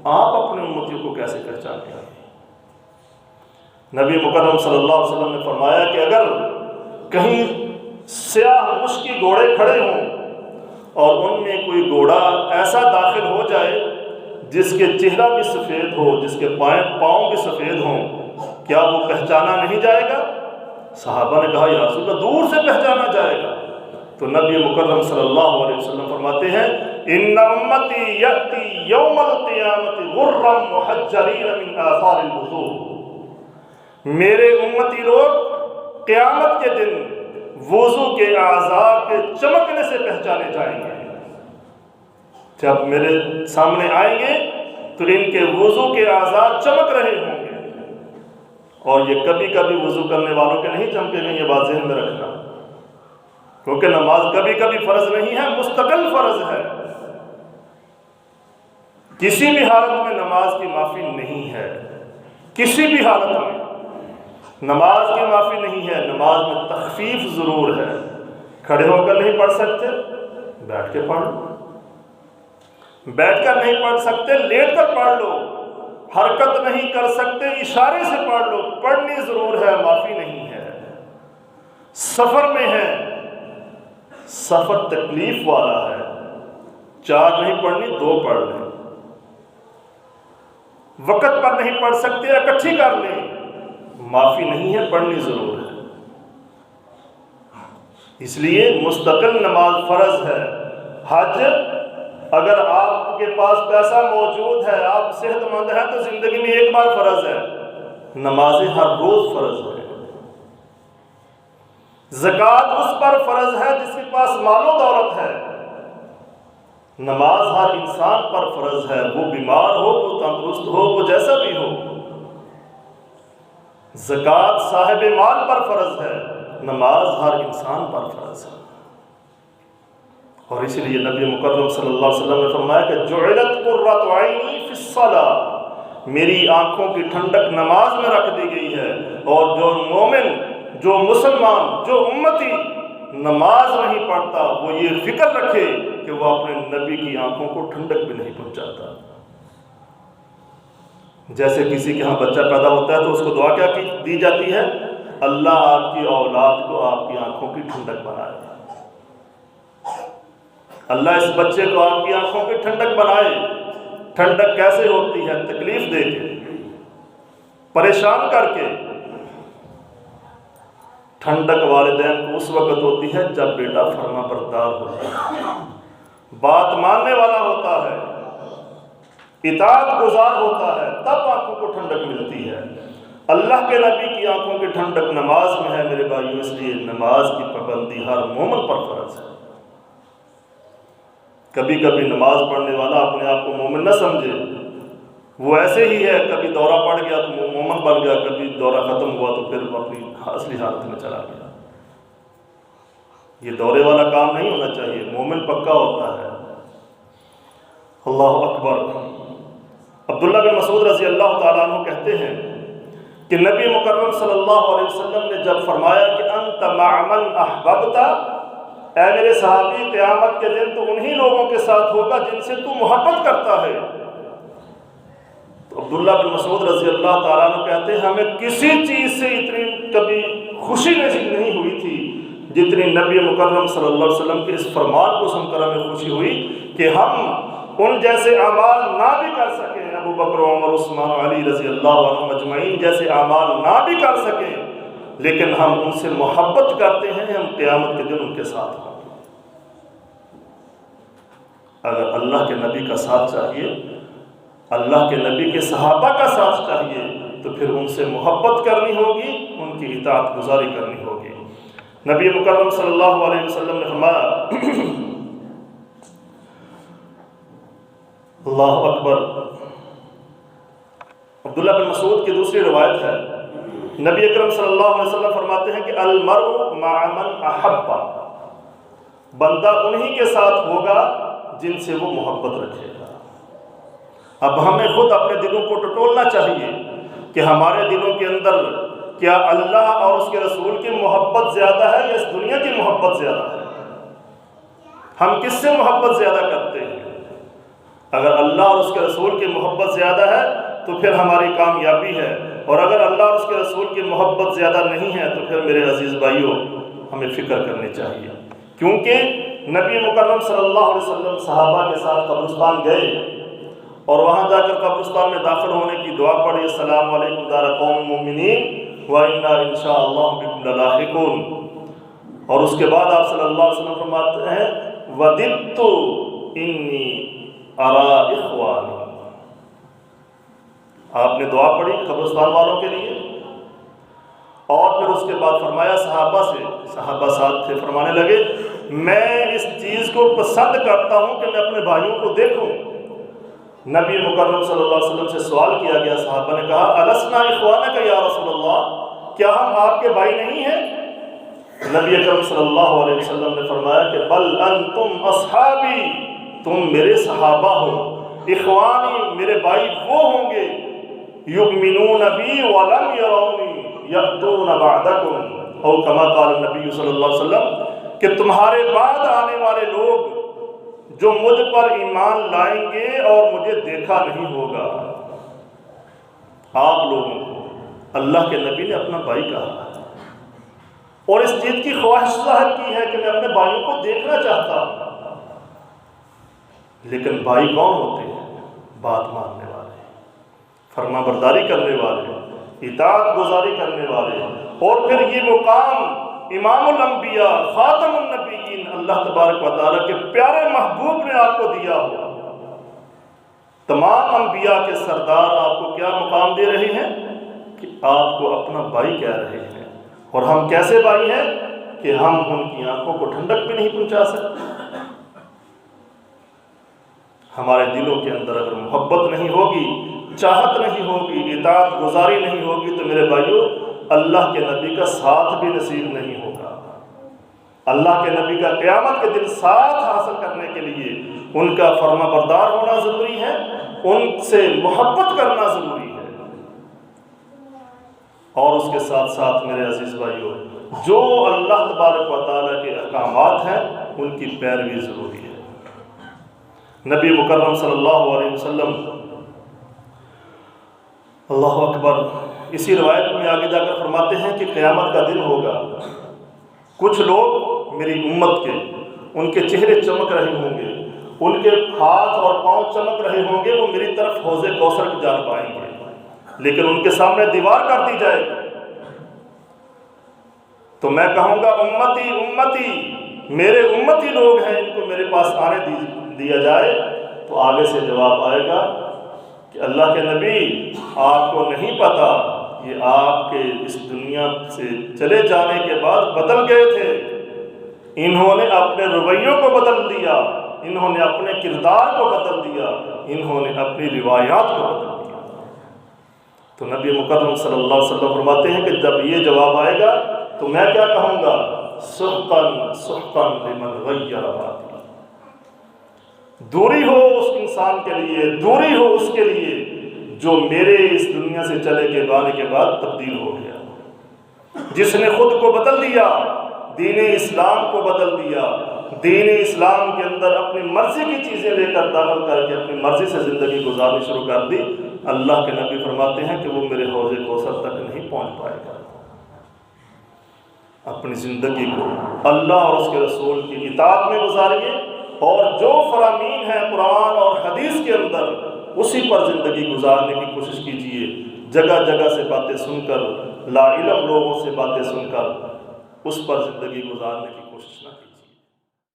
آپ اپنے امتیوں کو کیسے پہچانیں گے؟ نبی مکرم صلی اللہ علیہ وسلم نے فرمایا کہ اگر کہیں سیاہ مشکی گھوڑے کھڑے ہوں اور ان میں کوئی گھوڑا ایسا داخل ہو جائے جس کے چہرہ بھی سفید ہو، جس کے پاؤں بھی سفید ہوں، کیا وہ پہچانا نہیں جائے گا؟ صحابہ نے کہا یا رسول اللہ دور سے پہچانا جائے گا۔ تو نبی مکرم صلی اللہ علیہ وسلم فرماتے ہیں ان امتی یأتی یوم القیامت غرا محجلین من آثار الوضوء، میرے امتی لوگ قیامت کے دن وضو کے اعضاء کے چمکنے سے پہچانے جائیں گے۔ جب میرے سامنے آئیں گے تو ان کے وضو کے اعضاء چمک رہے ہوں گے، اور یہ کبھی کبھی وضو کرنے والوں کے نہیں چمکیں گے، یہ بات ذہن میں رکھنا، کیونکہ نماز کبھی کبھی فرض نہیں ہے، مستقل فرض ہے۔ کسی بھی حالت میں نماز کی معافی نہیں ہے، کسی بھی حالت میں نماز کی معافی نہیں ہے۔ نماز میں تخفیف ضرور ہے، کھڑے ہو کر نہیں پڑھ سکتے بیٹھ کے پڑھ لو، بیٹھ کر نہیں پڑھ سکتے لیٹ کر پڑھ لو، حرکت نہیں کر سکتے اشارے سے پڑھ لو، پڑھنی ضرور ہے، معافی نہیں ہے۔ سفر میں ہے، سفر تکلیف والا ہے، 4 نہیں پڑھنی 2 پڑھ لیں، وقت پر نہیں پڑھ سکتے اکٹھی کر لیں، معافی نہیں ہے، پڑھنی ضرور ہے۔ اس لیے مستقل نماز فرض ہے۔ حج اگر آپ کے پاس پیسہ موجود ہے، آپ صحت مند ہیں تو زندگی میں ایک بار فرض ہے، نمازیں ہر روز فرض ہے۔ زکوٰۃ اس پر فرض ہے جس کے پاس مال و دولت ہے، نماز ہر انسان پر فرض ہے، وہ بیمار ہو، وہ تندرست ہو، وہ جیسا بھی ہو۔ زکوٰۃ صاحب مال پر فرض ہے، نماز ہر انسان پر فرض ہے۔ اور اس لیے نبی مکرم صلی اللہ علیہ وسلم نے فرمایا کہ جعلت قرۃ عینی فی الصلاۃ، میری آنکھوں کی ٹھنڈک نماز میں رکھ دی گئی ہے۔ اور جو مومن، جو مسلمان، جو امتی نماز نہیں پڑھتا، وہ یہ فکر رکھے کہ وہ اپنے نبی کی آنکھوں کو ٹھنڈک بھی نہیں پہنچاتا۔ جیسے کسی کے ہاں بچہ پیدا ہوتا ہے تو اس کو دعا کیا دی جاتی ہے؟ اللہ آپ کی اولاد کو آپ کی آنکھوں کی ٹھنڈک بنائے، اللہ اس بچے کو آپ کی آنکھوں کی ٹھنڈک بنائے۔ ٹھنڈک کیسے ہوتی ہے؟ تکلیف دے کے، پریشان کر کے۔ ٹھنڈک والدین کو اس وقت ہوتی ہے جب بیٹا فرما بردار ہوتا ہے، بات ماننے والا ہوتا ہے، اطاعت گزار ہوتا ہے، تب آنکھوں کو ٹھنڈک ملتی ہے۔ اللہ کے نبی کی آنکھوں کی ٹھنڈک نماز میں ہے میرے بھائیو، اس لیے نماز کی پابندی ہر مومن پر فرض ہے۔ کبھی کبھی نماز پڑھنے والا اپنے آپ کو مومن نہ سمجھے، وہ ایسے ہی ہے، کبھی دورہ پڑ گیا تو مومن بن گیا، کبھی دورہ ختم ہوا تو پھر اپنی اصلی حالت میں چلا گیا۔ یہ دورے والا کام نہیں ہونا چاہیے، مومن پکا ہوتا ہے۔ اللہ اکبر۔ عبداللہ بن مسعود رضی اللہ تعالیٰ عنہ کہتے ہیں کہ نبی مکرم صلی اللہ علیہ وسلم نے جب فرمایا کہ انت مع من احببت، اے میرے صحابی قیامت کے دن تو انہی لوگوں کے ساتھ ہوگا جن سے تو محبت کرتا ہے، تو عبداللہ بن مسعود رضی اللہ تعالیٰ عنہ کہتے ہیں ہمیں کسی چیز سے اتنی کبھی خوشی نصیب نہیں ہوئی تھی جتنی نبی مکرم صلی اللہ علیہ وسلم کے اس فرمان کو سن کر ہمیں خوشی ہوئی کہ ہم ان جیسے اعمال نہ بھی کر سکیں، ابو بکر عمر عثمان علی رضی اللہ عنہ مجمعین جیسے اعمال نہ بھی کر سکیں، لیکن ہم ان سے محبت کرتے ہیں، ہم قیامت کے دن ان کے ساتھ ہوں گے۔ اگر اللہ کے نبی کا ساتھ چاہیے، اللہ کے نبی کے صحابہ کا ساتھ چاہیے، تو پھر ان سے محبت کرنی ہوگی، ان کی اطاعت گزاری کرنی ہوگی۔ نبی مکرم صلی اللہ علیہ وسلم نے فرمایا، اللہ اکبر۔ عبداللہ بن مسعود کی دوسری روایت ہے، نبی اکرم صلی اللہ علیہ وسلم فرماتے ہیں کہ المرء مع من احب، بندہ انہی کے ساتھ ہوگا جن سے وہ محبت رکھے گا۔ اب ہمیں خود اپنے دلوں کو ٹٹولنا چاہیے کہ ہمارے دلوں کے اندر کیا اللہ اور اس کے رسول کی محبت زیادہ ہے یا اس دنیا کی محبت زیادہ ہے؟ ہم کس سے محبت زیادہ کرتے ہیں؟ اگر اللہ اور اس کے رسول کی محبت زیادہ ہے تو پھر ہماری کامیابی ہے، اور اگر اللہ اور اس کے رسول کی محبت زیادہ نہیں ہے تو پھر میرے عزیز بھائیوں ہمیں فکر کرنی چاہیے، کیونکہ نبی مکرم صلی اللہ علیہ وسلم صحابہ کے ساتھ قبرستان گئے اور وہاں جا کر قبرستان میں داخل ہونے کی دعا پڑھی، السلام علیکم دار قوم مومنین وَإِنَّا إِنْ شَاءَ اللَّهُ بِكُمْ لَلَاحِقُونَ، اور اس کے بعد آپ صلی اللہ علیہ وسلم فرماتے ہیں وَدِدْتُ إِنِّي أَرَىٰ إِخْوَانِي، آپ نے دعا پڑھی قبرستان والوں کے لیے، اور پھر اس کے بعد فرمایا صحابہ سے، صحابہ ساتھ تھے، فرمانے لگے میں اس چیز کو پسند کرتا ہوں کہ میں اپنے بھائیوں کو دیکھوں۔ نبی مکرم صلی اللہ علیہ وسلم سے سوال کیا گیا، صحابہ نے کہا أَلَسْنَا إِخْوَانَكَ یا رسول اللہ، کیا ہم آپ کے بھائی نہیں ہیں؟ نبی اکرم صلی اللہ علیہ وسلم نے فرمایا کہ بل انتم اصحابی، تم میرے صحابہ ہو، اخوانی میرے بھائی وہ ہوں گے، یؤمنون بی ولم یرونی یأتون بعدکم، او کما قال النبی صلی اللہ علیہ وسلم کہ تمہارے بعد آنے والے لوگ جو مجھ پر ایمان لائیں گے اور مجھے دیکھا نہیں ہوگا۔ آپ لوگوں کو اللہ کے نبی نے اپنا بھائی کہا اور اس چیز کی خواہش ظاہر کی ہے کہ میں اپنے بھائیوں کو دیکھنا چاہتا ہوں، لیکن بھائی کون ہوتے ہیں؟ بات ماننے والے، فرما برداری کرنے والے، اطاعت گزاری کرنے والے، اور پھر یہ مقام امام الانبیاء خاتم النبیین اللہ تبارک و تعالیٰ کے پیارے محبوب نے آپ کو دیا ہو۔ تمام انبیاء کے سردار آپ کو کیا مقام دے رہے ہیں کہ آپ کو اپنا بھائی کہہ رہے ہیں، اور ہم کیسے بھائی ہیں کہ ہم ان کی آنکھوں کو ٹھنڈک بھی نہیں پہنچا سکتے۔ ہمارے دلوں کے اندر اگر محبت نہیں ہوگی، چاہت نہیں ہوگی، اطاعت گزاری نہیں ہوگی تو میرے بھائیوں اللہ کے نبی کا ساتھ بھی نصیب نہیں ہوگا۔ اللہ کے نبی کا قیامت کے دن ساتھ حاصل کرنے کے لیے ان کا فرما بردار ہونا ضروری ہے، ان سے محبت کرنا ضروری ہے، اور اس کے ساتھ ساتھ میرے عزیز بھائیوں جو اللہ تبارک و تعالیٰ کے احکامات ہیں ان کی پیروی ضروری ہے۔ نبی مکرم صلی اللہ علیہ وسلم، اللہ اکبر، اسی روایت میں آگے جا کر فرماتے ہیں کہ قیامت کا دن ہوگا، کچھ لوگ میری امت کے، ان کے چہرے چمک رہے ہوں گے، ان کے ہاتھ اور پاؤں چمک رہے ہوں گے، وہ میری طرف حوض کوثر کی جانب آئیں گے، لیکن ان کے سامنے دیوار کر دی جائے گی، تو میں کہوں گا امتی امتی، میرے امتی لوگ ہیں، ان کو میرے پاس آنے دیا جائے، تو آگے سے جواب آئے گا کہ اللہ کے نبی آپ کو نہیں پتا یہ آپ کے اس دنیا سے چلے جانے کے بعد بدل گئے تھے، انہوں نے اپنے رویوں کو بدل دیا، انہوں نے اپنے کردار کو بدل دیا، انہوں نے اپنی روایات کو بدل دیا۔ تو نبی مکرم صلی اللہ علیہ وسلم فرماتے ہیں کہ جب یہ جواب آئے گا تو میں کیا کہوں گا؟ سحقاً سحقاً لمن غیر باتي، دوری ہو اس انسان کے لیے، دوری ہو اس کے لیے جو میرے اس دنیا سے چلے کے آنے کے بعد تبدیل ہو گیا، جس نے خود کو بدل دیا، دین اسلام کو بدل دیا، دین اسلام کے اندر اپنی مرضی کی چیزیں لے کر داخل کر کے اپنی مرضی سے زندگی گزارنی شروع کر دی۔ اللہ کے نبی فرماتے ہیں کہ وہ میرے حوض کوثر تک نہیں پہنچ پائے گا۔ اپنی زندگی کو اللہ اور اس کے رسول کی اطاعت میں گزاریے، اور جو فرامین ہیں قرآن اور حدیث کے اندر اسی پر زندگی گزارنے کی کوشش کیجیے۔ جگہ جگہ سے باتیں سن کر، لا علم لوگوں سے باتیں سن کر اس پر زندگی گزارنے کی کوشش نہ کیجیے۔